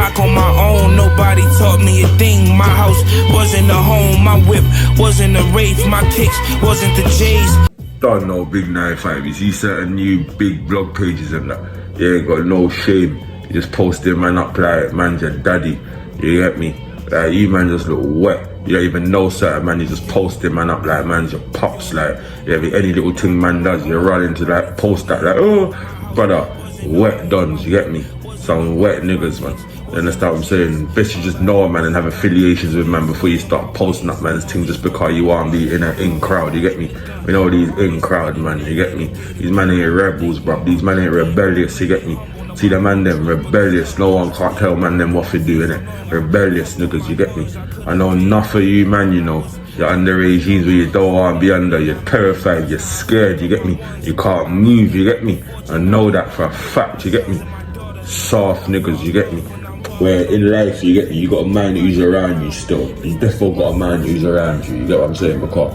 rock on my own, nobody taught me a thing. My house wasn't a home, my whip wasn't a Wraith, my kicks wasn't the J's. Don't know big 9-5. You see certain new big blog pages and that. You ain't got no shame. You just post them man up like man's your daddy. You get me? Like you man just look wet. You don't even know certain man, you just post them man up like man's your pops. Like any little thing man does, you run into like post that like, oh brother, wet dons, you get me? Some wet niggas, man. You understand what I'm saying? Best you just know a man and have affiliations with man before you start posting up man's thing just because you want to be in an in crowd, you get me? You know these in crowd man, you get me? These man ain't rebels, bro. These man ain't rebellious, you get me? See the man them rebellious, no one can't tell man them what to do, innit? Rebellious niggas, you get me? I know enough of you man, you know. You're under regimes where you don't want to be under, you're terrified, you're scared, you get me? You can't move, you get me? I know that for a fact, you get me? Soft niggas, you get me? Where in life, you get me, you got a man who's around you still. You definitely got a man who's around you, you get what I'm saying? Because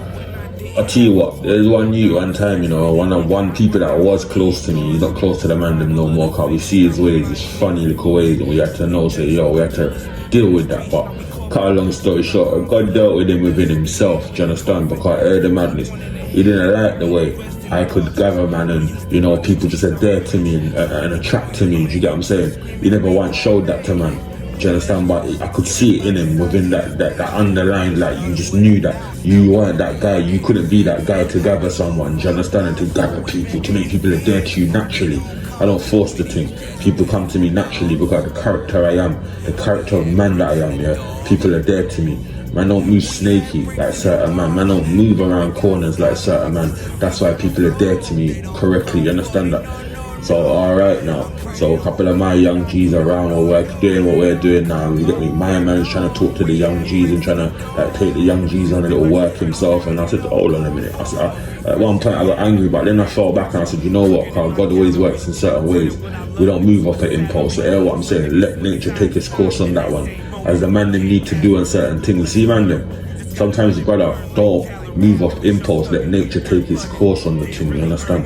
I tell you what, there's one time, you know, one people that was close to me, he's not close to the man them no more, cause we see his ways, his funny little ways, and we had to know, say, yo, we had to deal with that. But cut a long story short, God dealt with him within himself, do you understand? Because I heard the madness. He didn't like the way I could gather, man, and you know, people just adhere to me and attract to me, do you get what I'm saying? He never once showed that to man. Do you understand? But I could see it in him within that underlying, like you just knew that you weren't that guy, you couldn't be that guy to gather someone, do you understand? And to gather people, to make people adhere to you naturally. I don't force the thing. People come to me naturally because of the character I am, the character of man that I am, yeah. People adhere to me. Man don't move snaky like certain man. Man don't move around corners like certain man. That's why people adhere to me correctly, you understand that? So alright now, so a couple of my young G's around or we're doing what we're doing now, you get me? My man's trying to talk to the young G's and trying to like take the young G's on a little work himself, and I said, hold on a minute. I said, at one point I got angry, but then I fell back and I said, you know what, God always works in certain ways. We don't move off the impulse, so hear what I'm saying, let nature take its course on that one. As the man them need to do on certain things, see man them, sometimes you brother, don't move off impulse, let nature take its course on the thing, you understand?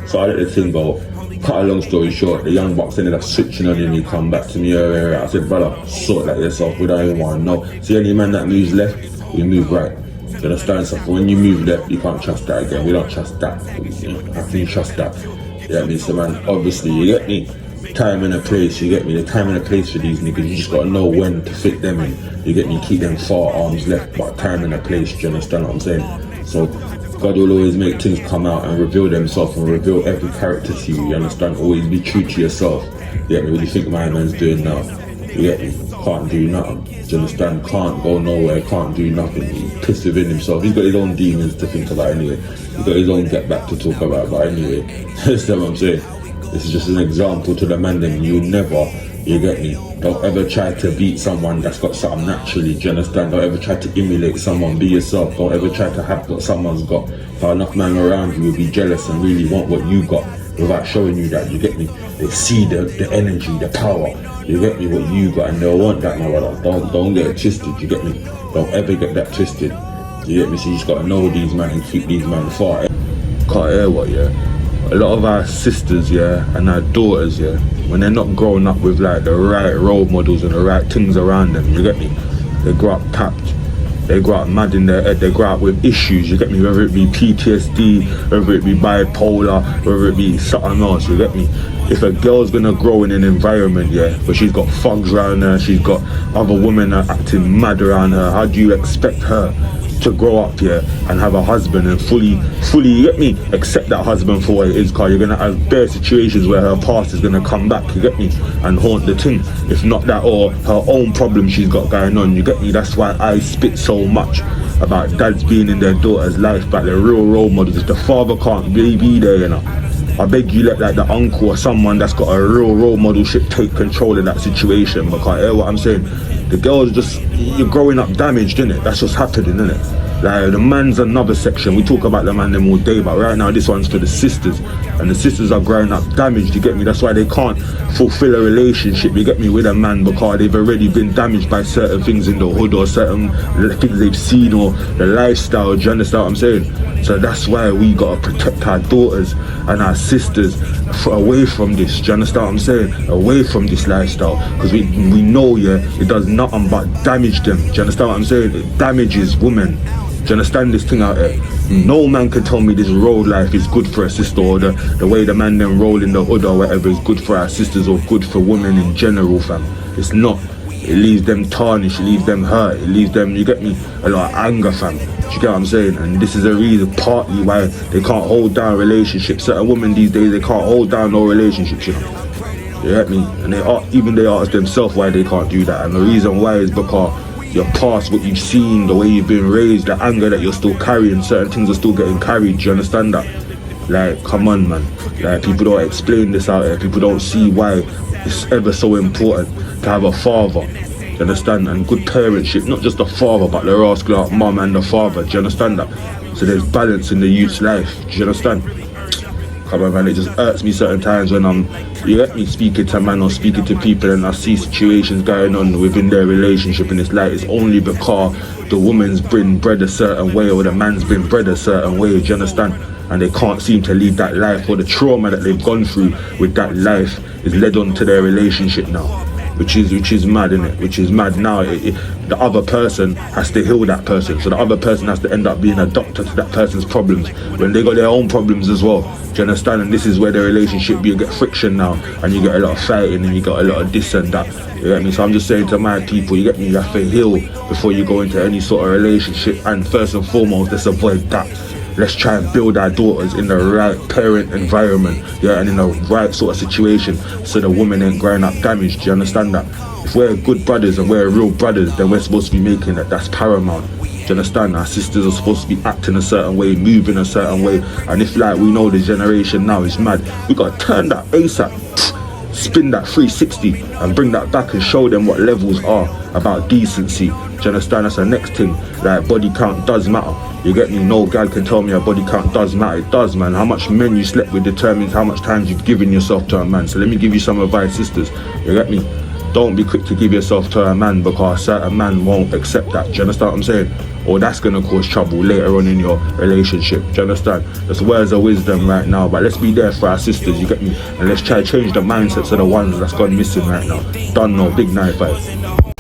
So I let the thing go. Cut a long story short, the young bucks ended up switching on him. He come back to me earlier. I said, brother, sort that yourself. We don't even want to know. See, any man that moves left, we move right. You understand? So when you move left, you can't trust that again. We don't trust that. I think trust that. You get me? So man, obviously, you get me? Time and a place, you get me? The time and a place for these niggas, you just gotta know when to fit them in. You get me? Keep them far arms left, but time and a place. Do you understand what I'm saying? So God will always make things come out and reveal themselves and reveal every character to you, you understand? Always be true to yourself. You get me? What do you think my man's doing now? You get me? Can't do nothing. Do you understand? Can't go nowhere, can't do nothing. He's pissed within himself. He's got his own demons to think about anyway. He's got his own get back to talk about, but anyway, that's what I'm saying. This is just an example to the man then you never, you get me? Don't ever try to beat someone that's got something naturally, do you understand? Don't ever try to emulate someone, be yourself. Don't ever try to have what someone's got. For enough man around you will be jealous and really want what you got without showing you that, you get me? They see the energy, the power, you get me, what you got, and they'll want that, my brother. Don't get it twisted, you get me? Don't ever get that twisted, you get me? So you just gotta know these men and keep these men far. Can't hear what, yeah? A lot of our sisters, yeah, and our daughters, yeah, when they're not growing up with like the right role models and the right things around them, you get me? They grow up tapped, they grow up mad in their head, they grow up with issues, you get me? Whether it be PTSD, whether it be bipolar, whether it be something else, you get me? If a girl's gonna grow in an environment, yeah, but she's got thugs around her, she's got other women acting mad around her, how do you expect her to grow up here and have a husband and fully, you get me, accept that husband for what it is? Cause you're gonna have bare situations where her past is gonna come back, you get me, and haunt the thing. If not that, or her own problem she's got going on, you get me? That's why I spit so much about dads being in their daughter's life, but they're real role models. If the father can't be there, you know, I beg you let like the uncle or someone that's got a real role model shit take control of that situation. Because hear what I'm saying? The girls just, you're growing up damaged, innit? That's what's happening, innit? Like, the man's another section. We talk about the man them all day, but right now this one's for the sisters. And the sisters are growing up damaged, you get me? That's why they can't fulfill a relationship, you get me, with a man, because they've already been damaged by certain things in the hood or certain things they've seen or the lifestyle, do you understand what I'm saying? So that's why we gotta protect our daughters and our sisters away from this, do you understand what I'm saying? Away from this lifestyle, because we know, yeah, it does nothing but damage them, do you understand what I'm saying? It damages women. Do you understand this thing out there? No man can tell me this road life is good for a sister, or the way the man them roll in the hood or whatever is good for our sisters or good for women in general, fam. It's not. It leaves them tarnished, it leaves them hurt, it leaves them, you get me, a lot of anger, fam. Do you get what I'm saying? And this is a reason partly why they can't hold down relationships. Certain women these days, they can't hold down no relationships, you know. You get me? And they ask themselves why they can't do that. And the reason why is because your past, what you've seen, the way you've been raised, the anger that you're still carrying, certain things are still getting carried, do you understand that? Like, come on, man. Like, people don't explain this out there. People don't see why it's ever so important to have a father, do you understand? And good parentship, not just the father, but the rascal mum and the father, do you understand that? So there's balance in the youth's life, do you understand? Come on, man, it just hurts me certain times when you get me, speaking to man or speaking to people and I see situations going on within their relationship, and it's like it's only because the woman's been bred a certain way or the man's been bred a certain way, do you understand? And they can't seem to lead that life, or the trauma that they've gone through with that life is led on to their relationship now, which is mad, innit? Which is mad now. The other person has to heal that person, so the other person has to end up being a doctor to that person's problems when they got their own problems as well. Do you understand? And this is where the relationship, you get friction now, and you get a lot of fighting, and you got a lot of this and that. You get me? So I'm just saying to my people, you get me, you have to heal before you go into any sort of relationship. And first and foremost, let's avoid that. Let's try and build our daughters in the right parent environment, yeah, and in the right sort of situation, so the woman ain't growing up damaged. Do you understand that? If we're good brothers and we're real brothers, then we're supposed to be making it. That's paramount. Do you understand? Our sisters are supposed to be acting a certain way, moving a certain way. And if, like, we know the generation now is mad, we gotta turn that ASAP, spin that 360 and bring that back and show them what levels are about decency. Do you understand? That's the next thing. Like, body count does matter. You get me? No gal can tell me a body count does matter. It does, man. How much men you slept with determines how much time you've given yourself to a man. So let me give you some advice, sisters. You get me? Don't be quick to give yourself to a man because a certain man won't accept that. Do you understand what I'm saying? Or that's going to cause trouble later on in your relationship. Do you understand? That's words of wisdom right now. But let's be there for our sisters, you get me? And let's try to change the mindsets of the ones that's gone missing right now. Done no, big 9-5.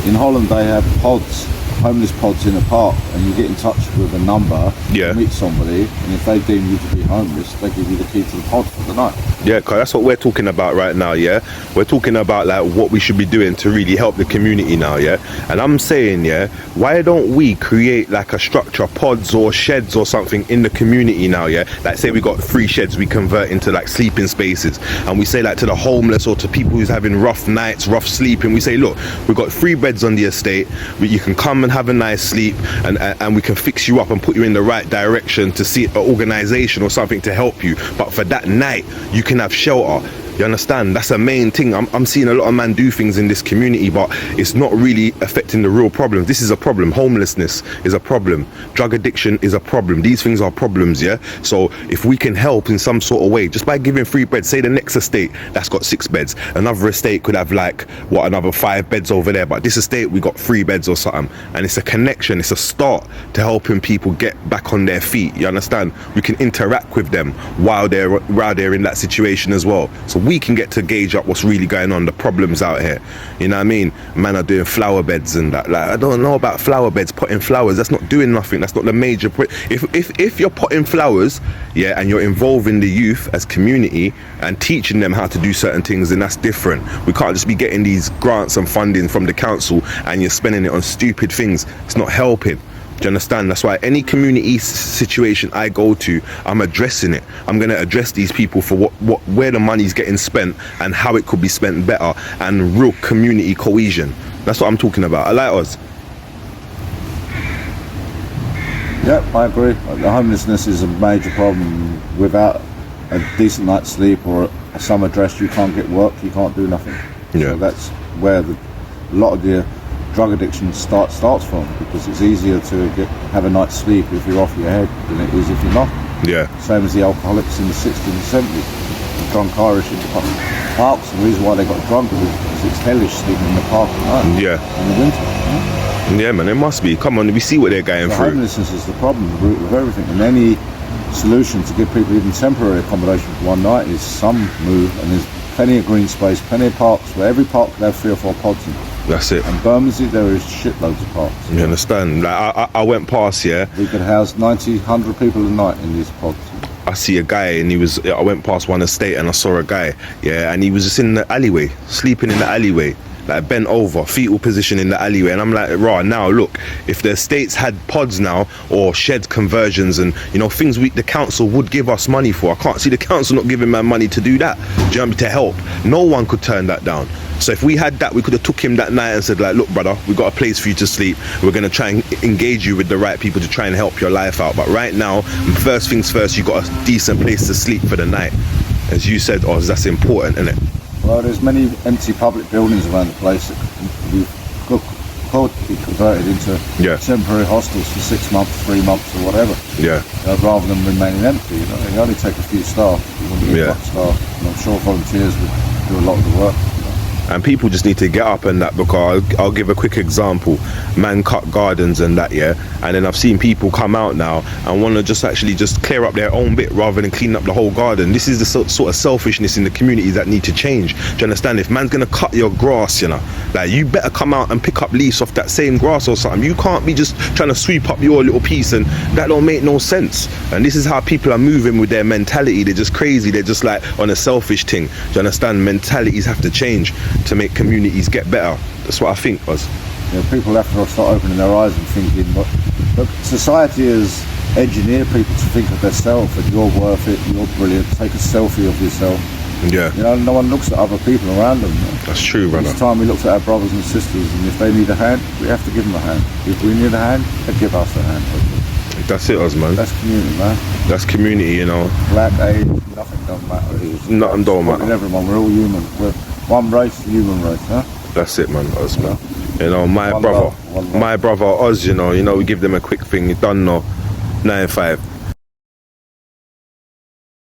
In Holland they have pods, homeless pods in a park, and you get in touch with a number, yeah, meet somebody, and if they deem you to be homeless, they give you the key to the pod for the night. Yeah, cause that's what we're talking about right now, yeah? We're talking about like what we should be doing to really help the community now, yeah? And I'm saying, yeah, why don't we create like a structure, pods or sheds or something in the community now, yeah? Like say we got 3 sheds we convert into like sleeping spaces, and we say like to the homeless or to people who's having rough nights, rough sleeping, we say, look, we've got 3 beds on the estate, you can come and have a nice sleep, and we can fix you up and put you in the right direction to see an organization or something to help you. But for that night, you can have shelter. You understand? That's a main thing. I'm seeing a lot of men do things in this community, but it's not really affecting the real problems. This is a problem. Homelessness is a problem. Drug addiction is a problem. These things are problems, yeah? So if we can help in some sort of way, just by giving 3 beds, say the next estate that's got 6 beds, another estate could have like, what, another 5 beds over there, but this estate, we got 3 beds or something. And it's a connection, it's a start to helping people get back on their feet, you understand? We can interact with them while they're in that situation as well. So we can get to gauge up what's really going on, the problems out here. You know what I mean? Man are doing flower beds and that. Like, I don't know about flower beds, potting flowers. That's not doing nothing. That's not the major. If you're potting flowers, yeah, and you're involving the youth as community and teaching them how to do certain things, then that's different. We can't just be getting these grants and funding from the council and you're spending it on stupid things. It's not helping. Do you understand? That's why any community situation I go to, I'm addressing it. I'm going to address these people for where the money's getting spent and how it could be spent better, and real community cohesion. That's what I'm talking about. I like us. Yep, I agree. The homelessness is a major problem. Without a decent night's sleep or some address, you can't get work, you can't do nothing. Yeah. So that's where a lot of the drug addiction starts from, because it's easier to have a night's sleep if you're off your head than it is if you're not. Yeah. Same as the alcoholics in the 60s and 70s, the drunk Irish in the parks. The reason why they got drunk was because it's hellish sleeping in the park at night. Yeah. In the winter. Yeah, man, it must be. Come on, we see what they're going So through. homelessness is the problem, the root of everything, and any solution to give people even temporary accommodation for one night is some move. And there's plenty of green space, plenty of parks, where every park could have 3 or 4 pods in. That's it. And Bermondsey, there is shitloads of parks. You understand? Like I went past, yeah. We could house 90, 100 people a night in these pods. I see a guy and I went past one estate and I saw a guy, yeah, and he was just in the alleyway, sleeping in the alleyway, like bent over, fetal position in the alleyway. And I'm like, rah, now look, if the estates had pods now, or shed conversions and, you know, things the council would give us money for. I can't see the council not giving man money to do that. Do you know what I mean? To help. No one could turn that down. So if we had that, we could have took him that night and said, like, look, brother, we've got a place for you to sleep. We're going to try and engage you with the right people to try and help your life out. But right now, first things first, you got a decent place to sleep for the night. As you said, Oz, that's important, isn't it? Well, there's many empty public buildings around the place that could be converted into temporary hostels for 6 months, 3 months, or whatever. Yeah. Rather than remaining empty. You know, they only take a few staff. You wouldn't need much staff. And I'm sure volunteers would do a lot of the work. And people just need to get up and that, because I'll give a quick example. Man cut gardens and that, yeah, and then I've seen people come out now and want to just actually just clear up their own bit rather than clean up the whole garden. This is the sort of selfishness in the community that need to change. Do you understand? If man's gonna cut your grass, you know, like, you better come out and pick up leaves off that same grass or something. You can't be just trying to sweep up your little piece, and that don't make no sense. And this is how people are moving with their mentality. They're just crazy. They're just like on a selfish thing. Do you understand? Mentalities have to change to make communities get better. That's what I think, Oz. You know, people have to start opening their eyes and thinking, look, society has engineered people to think of themselves, and you're worth it, you're brilliant, take a selfie of yourself. Yeah. You know, no one looks at other people around them. You know? That's true, brother. It's time we look at our brothers and sisters, and if they need a hand, we have to give them a hand. If we need a hand, they give us a hand. That's it, Oz, man. That's community, man. That's community, you know. Black, Asian, nothing don't matter. Nothing don't matter. Everyone, we're all human. We're one race, the human race, huh? That's it, man, Oz, man. You know, my One brother, love. my brother Oz, you know, we give them a quick thing. You done know, 9-5.